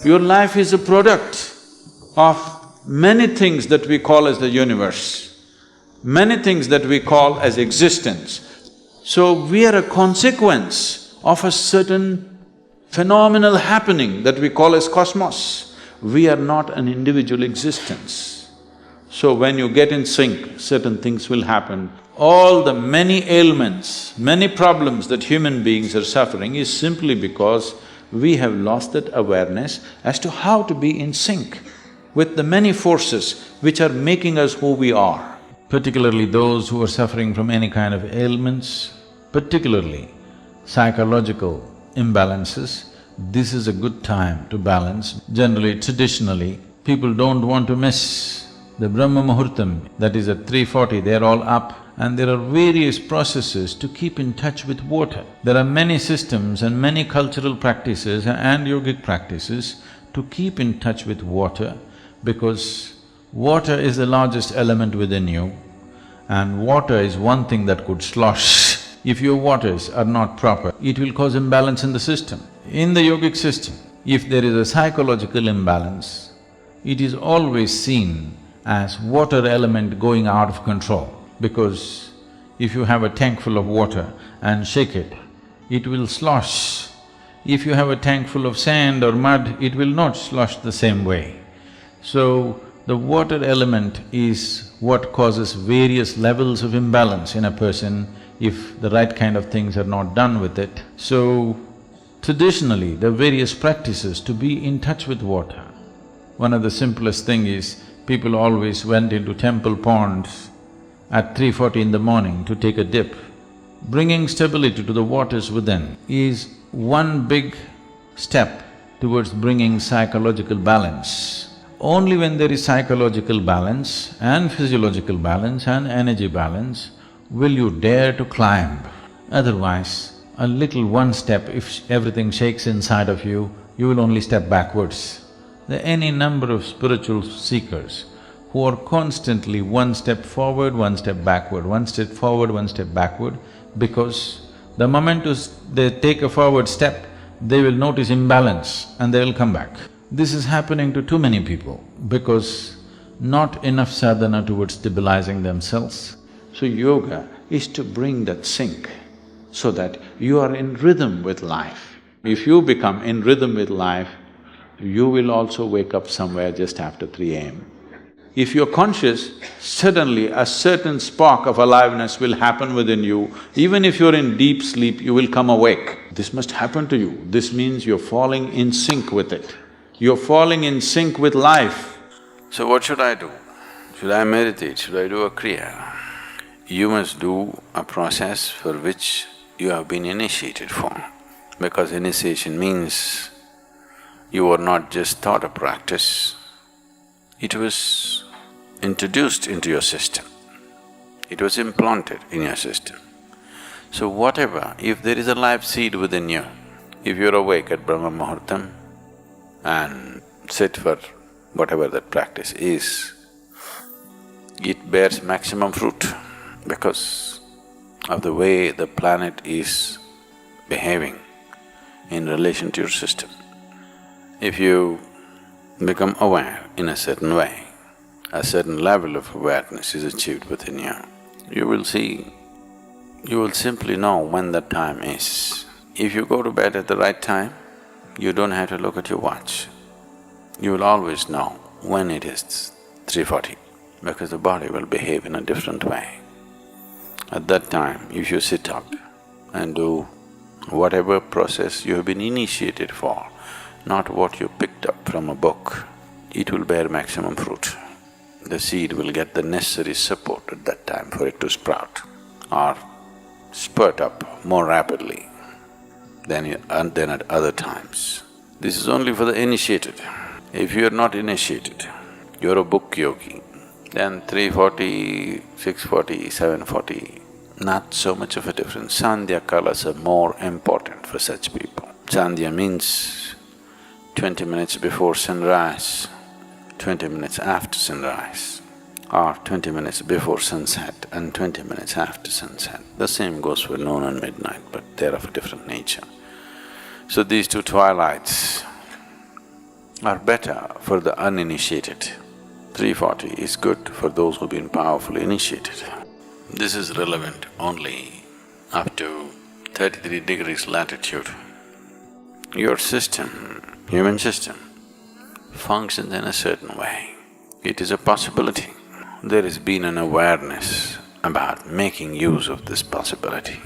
Your life is a product of many things that we call as the universe, many things that we call as existence. So we are a consequence of a certain phenomenal happening that we call as cosmos. We are not an individual existence. So when you get in sync, certain things will happen. All the many ailments, many problems that human beings are suffering is simply because we have lost that awareness as to how to be in sync with the many forces which are making us who we are. Particularly those who are suffering from any kind of ailments, particularly psychological imbalances, this is a good time to balance. Generally, traditionally, people don't want to miss the Brahma Muhurtam, that is at 3:40, they're all up, and there are various processes to keep in touch with water. There are many systems and many cultural practices and yogic practices to keep in touch with water, because water is the largest element within you, and water is one thing that could slosh. If your waters are not proper, it will cause imbalance in the system. In the yogic system, if there is a psychological imbalance, it is always seen as water element going out of control, because if you have a tank full of water and shake it, it will slosh. If you have a tank full of sand or mud, it will not slosh the same way. So, the water element is what causes various levels of imbalance in a person if the right kind of things are not done with it. So, traditionally, there are various practices to be in touch with water. One of the simplest thing is, people always went into temple ponds at 3:40 in the morning to take a dip. Bringing stability to the waters within is one big step towards bringing psychological balance. Only when there is psychological balance and physiological balance and energy balance will you dare to climb. Otherwise, a little one step, if everything shakes inside of you, you will only step backwards. There are any number of spiritual seekers who are constantly one step forward, one step backward, one step forward, one step backward, because the moment they take a forward step, they will notice imbalance and they will come back. This is happening to too many people because not enough sadhana towards stabilizing themselves. So yoga is to bring that sync so that you are in rhythm with life. If you become in rhythm with life, you will also wake up somewhere just after 3 a.m. If you're conscious, suddenly a certain spark of aliveness will happen within you. Even if you're in deep sleep, you will come awake. This must happen to you. This means you're falling in sync with it. You're falling in sync with life. So what should I do? Should I meditate? Should I do a kriya? You must do a process for which you have been initiated for, because initiation means you were not just taught a practice, it was introduced into your system, it was implanted in your system. So whatever, if there is a life seed within you, if you're awake at Brahma Muhurtam and sit for whatever that practice is, it bears maximum fruit because of the way the planet is behaving in relation to your system. If you become aware in a certain way, a certain level of awareness is achieved within you, you will see, you will simply know when that time is. If you go to bed at the right time, you don't have to look at your watch. You will always know when it is 3:40, because the body will behave in a different way. At that time, if you sit up and do whatever process you have been initiated for, not what you picked up from a book, it will bear maximum fruit. The seed will get the necessary support at that time for it to sprout or spurt up more rapidly than at other times. This is only for the initiated. If you are not initiated, you're a book yogi, then 3:40, 6:40, 7:40, not so much of a difference. Sandhyakalas are more important for such people. Sandhya means 20 minutes before sunrise, 20 minutes after sunrise, or 20 minutes before sunset and 20 minutes after sunset. The same goes for noon and midnight, but they're of a different nature. So these two twilights are better for the uninitiated. 340 is good for those who've been powerfully initiated. This is relevant only up to 33 degrees latitude. Your system, human system, functions in a certain way. It is a possibility. There has been an awareness about making use of this possibility.